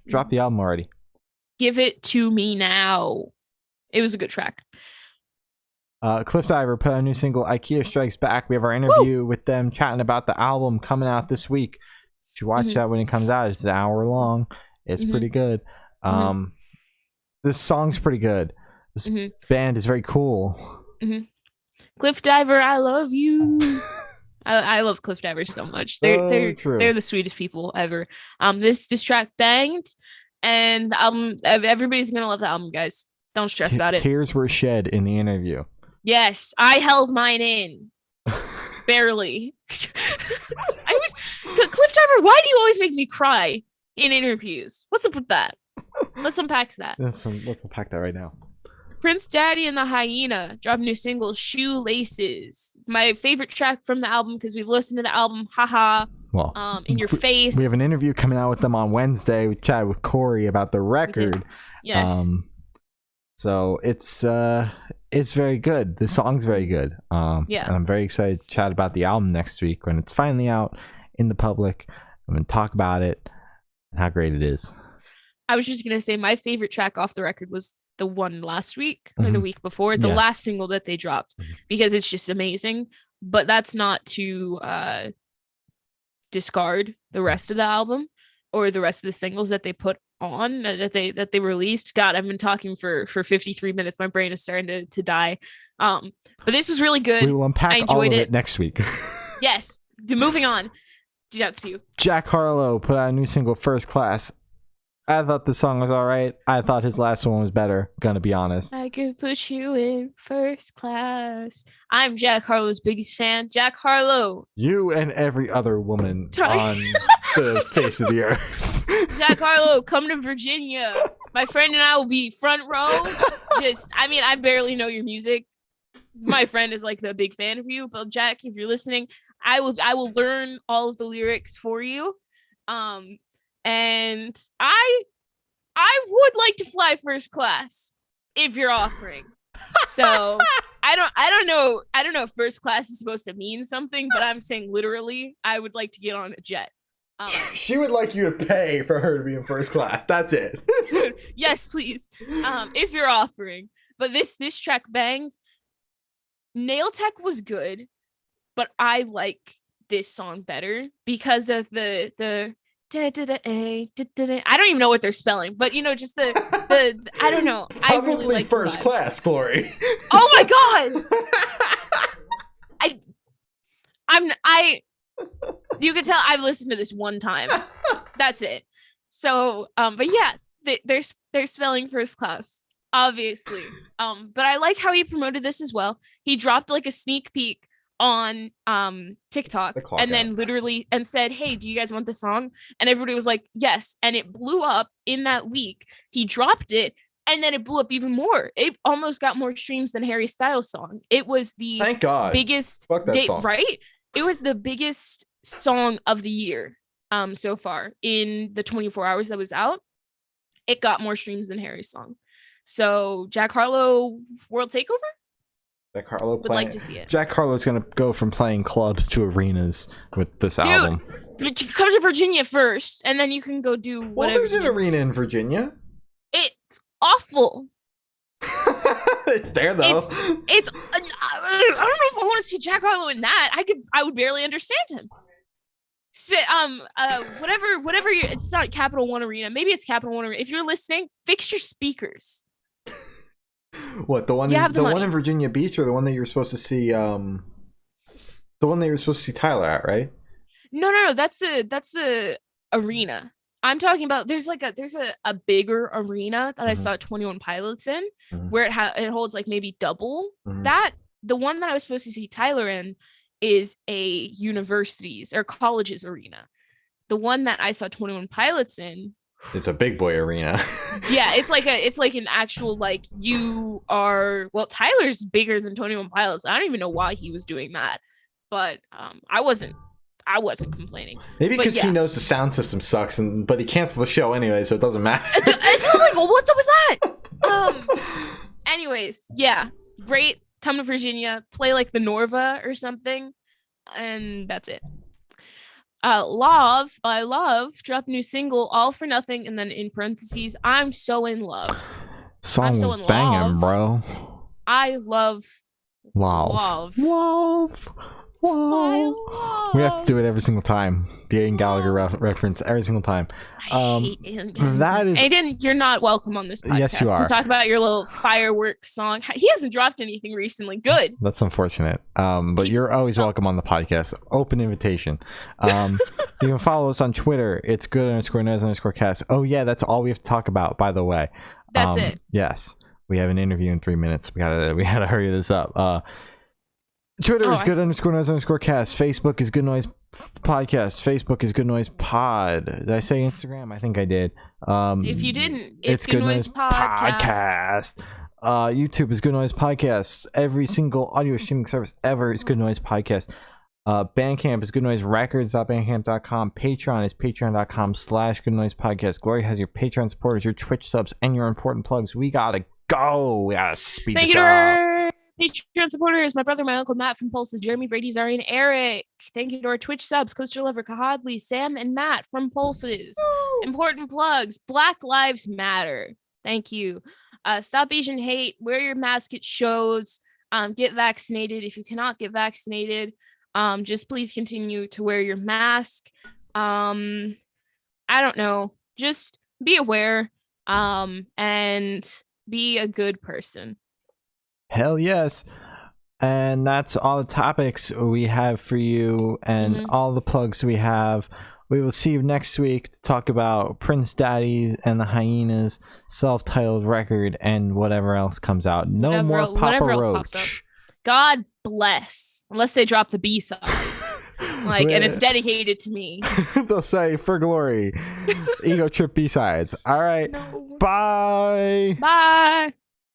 Drop the album already. Give It To Me Now. It was a good track. Cliff Diver put out a new single, IKEA Strikes Back. We have our interview with them chatting about the album coming out this week. You should watch that when it comes out. It's an hour long. It's pretty good. This song's pretty good. This band is very cool. Cliff Diver, I love you. I love Cliff Diver so much. They're the sweetest people ever. This track banged, and the album, everybody's gonna love the album, guys. Don't stress about it. Tears were shed in the interview. Yes, I held mine in. Barely. Cliff Diver, why do you always make me cry in interviews? What's up with that? Let's unpack that. Let's unpack that right now. Prince Daddy and the Hyena dropped a new single, Shoelaces. My favorite track from the album because we've listened to the album, haha. Well, in your face. We have an interview coming out with them on Wednesday. We chatted with Corey about the record. Yes. So it's very good. The song's very good. And I'm very excited to chat about the album next week when it's finally out in the public. I'm going to talk about it and how great it is. I was just going to say my favorite track off the record was the one last week or the week before, the last single that they dropped, because it's just amazing. But that's not to discard the rest of the album or the rest of the singles that they put on, that they released. God, I've been talking for 53 minutes. My brain is starting to die. But this was really good. We will unpack all of it next week. Yes. Moving on. That's you. Jack Harlow put out a new single, First Class. I thought the song was all right. I thought his last one was better, gonna be honest. I could put you in first class. I'm Jack Harlow's biggest fan. Jack Harlow. You and every other woman on the face of the earth. Jack Harlow, come to Virginia. My friend and I will be front row. I barely know your music. My friend is like the big fan of you. But Jack, if you're listening, I will learn all of the lyrics for you. And I would like to fly first class if you're offering. So I don't know if first class is supposed to mean something, but I'm saying literally I would like to get on a jet. She would like you to pay for her to be in first class. That's it. Dude, yes, please. If you're offering. But this track banged. Nail Tech was good, but I like this song better because of the I don't even know what they're spelling, but just the I don't know. I really like first class, Glory. Oh my god. You can tell I've listened to this one time. That's it. So, but yeah, they're spelling first class, obviously. But I like how he promoted this as well. He dropped like a sneak peek on TikTok and then literally and said, "Hey, do you guys want the song?" And everybody was like, "Yes." And it blew up in that week. He dropped it and then it blew up even more. It almost got more streams than Harry Styles' song. It was the Thank God. biggest song. Right? It was the biggest song of the year so far in the 24 hours that was out. It got more streams than Harry's song. So Jack Harlow World Takeover? Jack Harlow would like to see it. Jack Harlow's gonna go from playing clubs to arenas with this album. Dude, come to Virginia first, and then you can go do whatever. Well, there's an arena in Virginia. It's awful. It's there though. It's I don't know if I want to see Jack Harlow in that. I would barely understand him. Whatever it's not Capital One Arena. Maybe it's Capital One Arena. If you're listening, fix your speakers. What, the one in Virginia Beach, or the one that you were supposed to see the one that you were supposed to see Tyler at, right? No, that's the arena. I'm talking about there's a bigger arena that I saw 21 Pilots in, where it holds like maybe double that. The one that I was supposed to see Tyler in is a university's or college's arena. The one that I saw 21 Pilots in, it's a big boy arena. Yeah, it's like an actual like Tyler's bigger than 21 Pilots. I don't even know why he was doing that, but I wasn't complaining. Maybe because he knows the sound system sucks, but he canceled the show anyway, so it doesn't matter. It's not like, well, what's up with that? Anyways, yeah, great. Come to Virginia, play like the Norva or something, and that's it. Love by Love dropped new single, All for Nothing, and then in parentheses, I'm so in love. Song banging, bro. I love love. We have to do it every single time. The Aiden Gallagher reference every single time. I hate Aiden, you're not welcome on this podcast. Yes, you are. To talk about your little fireworks song. He hasn't dropped anything recently. Good. That's unfortunate. But you're always welcome on the podcast. Open invitation. You can follow us on Twitter. It's good_nez_cast. Oh yeah, that's all we have to talk about, by the way. That's it. Yes. We have an interview in 3 minutes. We gotta hurry this up. Twitter is good_nez_cast. Facebook is Good Noise Podcast. Facebook is Good Noise Pod. Did I say Instagram? I think I did. If you didn't, it's Good Noise Podcast. YouTube is Good Noise Podcast. Every single audio streaming service ever is Good Noise Podcast. Bandcamp is goodnoiserecords.bandcamp.com. Patreon is patreon.com/Good Noise Podcast. Glory has your Patreon supporters, your Twitch subs, and your important plugs. We gotta go. We gotta speed this up. Patreon supporters, my brother, my uncle Matt from Pulses, Jeremy, Brady, Zari, and Eric. Thank you to our Twitch subs, Coaster Lover, Kahadley, Sam, and Matt from Pulses. Woo! Important plugs, Black Lives Matter. Thank you. Stop Asian hate, wear your mask at shows, get vaccinated. If you cannot get vaccinated, just please continue to wear your mask. I don't know, just be aware and be a good person. Hell yes. And that's all the topics we have for you and all the plugs we have. We will see you next week to talk about Prince Daddy and the Hyenas self-titled record and whatever else comes out. No more Papa Roach. God bless. Unless they drop the B-sides. And it's dedicated to me. They'll say, for glory. Ego Trip B-sides. All right. No. Bye. Bye.